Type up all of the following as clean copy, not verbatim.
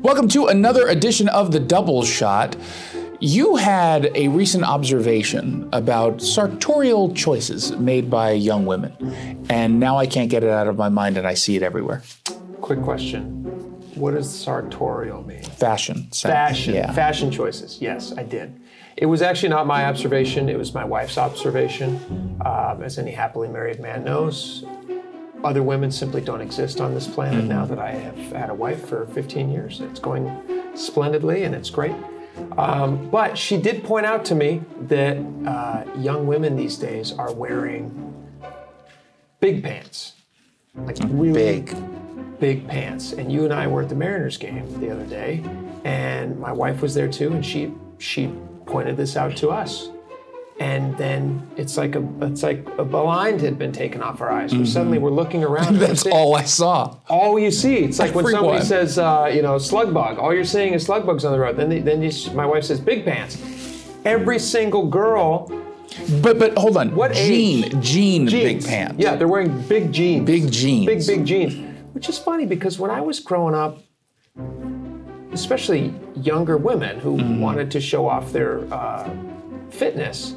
Welcome to another edition of The Double Shot. You had a recent observation about sartorial choices made by young women, and now I can't get it out of my mind and I see it everywhere. Quick question. What does sartorial mean? Fashion. Fashion choices. Yes, I did. It was actually not my observation. It was my wife's observation. As any happily married man knows, other women simply don't exist on this planet now that I have had a wife for 15 years. It's going splendidly and it's great. But she did point out to me that young women these days are wearing big pants. Like really big pants. And you and I were at the Mariners game the other day, and my wife was there too, and she pointed this out to us. And then it's like a blind had been taken off our eyes. Mm-hmm. Suddenly we're looking around. That's all I saw. All you see. It's like when somebody says, slug bug. All you're seeing is slug bugs on the road. Then my wife says, big pants. Every single girl. But hold on. What age? Jeans. Big pants. Yeah, they're wearing big jeans. Big jeans. Big jeans. Which is funny because when I was growing up, especially younger women who wanted to show off their fitness,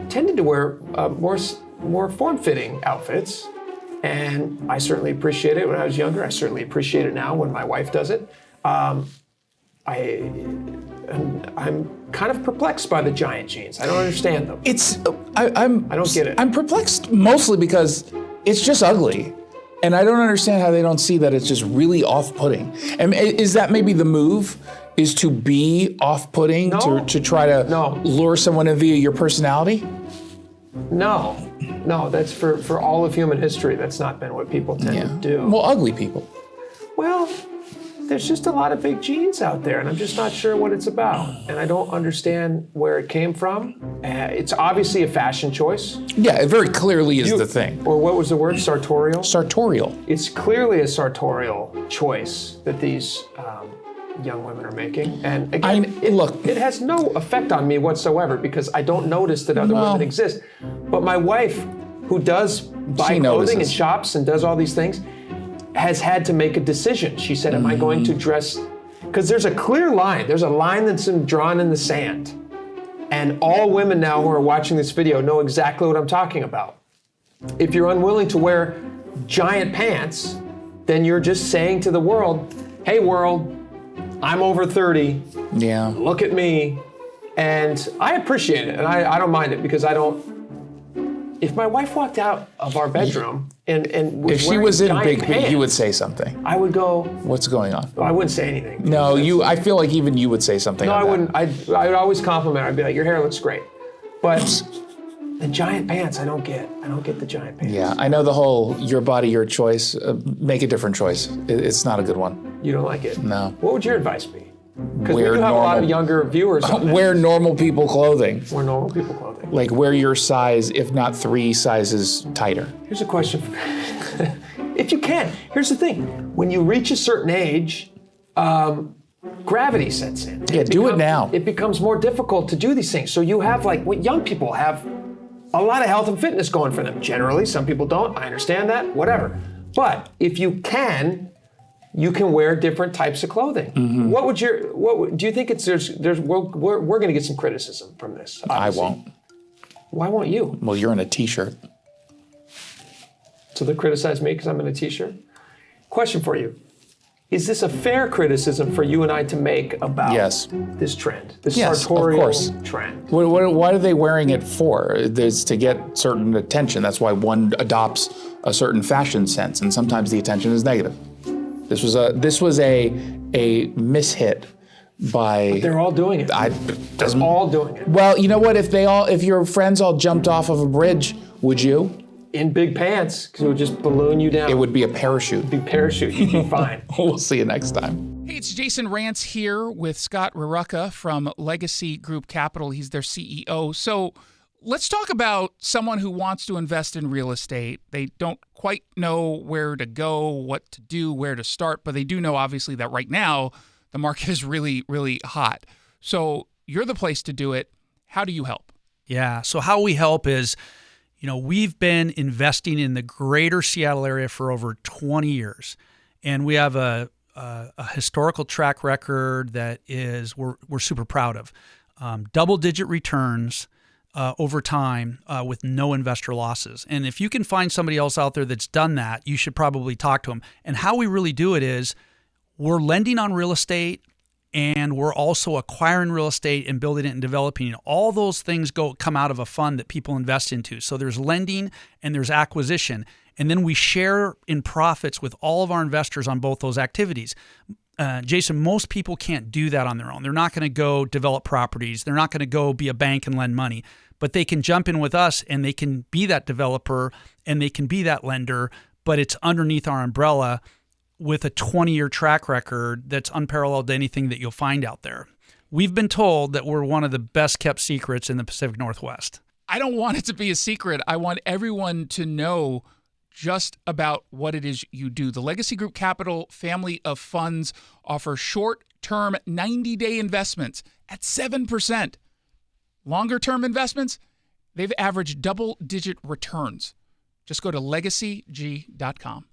tended to wear more form-fitting outfits, and I certainly appreciate it when I was younger. I certainly appreciate it now when my wife does it. I'm kind of perplexed by the giant jeans. I don't understand them. I don't get it. I'm perplexed mostly because it's just ugly. And I don't understand how they don't see that it's just really off-putting. And is that maybe the move? Is to be off-putting, to try to lure someone in via your personality? No, that's for all of human history. That's not been what people tend to do. Well, ugly people. Well, there's just a lot of big jeans out there, and I'm just not sure what it's about. And I don't understand where it came from. It's obviously a fashion choice. Yeah, it very clearly is the thing. Or what was the word? Sartorial? Sartorial. It's clearly a sartorial choice that these young women are making. And again, it has no effect on me whatsoever because I don't notice that other women exist. But my wife, who does buy clothing and shops and does all these things, has had to make a decision. She said, am I going to dress? Because there's a clear line. There's a line that's drawn in the sand. And all women now who are watching this video know exactly what I'm talking about. If you're unwilling to wear giant pants, then you're just saying to the world, hey world, I'm over 30. Yeah. Look at me. And I appreciate it. And I don't mind it because if my wife walked out of our bedroom and was if she was in big pants, you would say something. I would go, what's going on? I wouldn't say anything. No, I feel like even you would say something. No, I wouldn't. I'd always compliment her. I'd be like, your hair looks great. But the giant pants, I don't get the giant pants. Yeah, I know the whole your body, your choice. Make a different choice. It's not a good one. You don't like it? No. What would your advice be? Because we do have a lot of younger viewers. Wear normal people clothing. Wear normal people clothing. Like wear your size, if not 3 sizes tighter. Here's a question. If you can. Here's the thing. When you reach a certain age, gravity sets in. Yeah, do it now. It becomes more difficult to do these things. So you have young people have a lot of health and fitness going for them. Generally, some people don't. I understand that. Whatever. But if you can wear different types of clothing. Mm-hmm. Do you think we're going to get some criticism from this? Obviously. I won't. Why won't you? Well, you're in a t-shirt. So they criticize me because I'm in a t-shirt? Question for you. Is this a fair criticism for you and I to make about this trend, this sartorial trend? What are they wearing it for? It's to get certain attention. That's why one adopts a certain fashion sense, and sometimes the attention is negative. This was a mishit by. But they're all doing it. They're all doing it. Well, you know what? If your friends all jumped off of a bridge, would you? In big pants, because it would just balloon you down. It would be a parachute. It'd be a parachute. You'd be fine. We'll see you next time. Hey, it's Jason Rantz here with Scott Rarucka from Legacy Group Capital. He's their CEO. So let's talk about someone who wants to invest in real estate. They don't quite know where to go, what to do, where to start, but they do know, obviously, that right now the market is really, really hot. So you're the place to do it. How do you help? Yeah, so how we help is, we've been investing in the greater Seattle area for over 20 years, and we have a a historical track record that is we're super proud of. Double-digit returns over time with no investor losses. And if you can find somebody else out there that's done that, you should probably talk to them. And how we really do it is we're lending on real estate, and we're also acquiring real estate and building it and developing it. All those things come out of a fund that people invest into. So there's lending and there's acquisition. And then we share in profits with all of our investors on both those activities. Jason, most people can't do that on their own. They're not going to go develop properties. They're not going to go be a bank and lend money. But they can jump in with us and they can be that developer and they can be that lender, but it's underneath our umbrella with a 20-year track record that's unparalleled to anything that you'll find out there. We've been told that we're one of the best kept secrets in the Pacific Northwest. I don't want it to be a secret. I want everyone to know just about what it is you do. The Legacy Group Capital family of funds offer short-term 90-day investments at 7%. Longer-term investments, they've averaged double-digit returns. Just go to legacyg.com.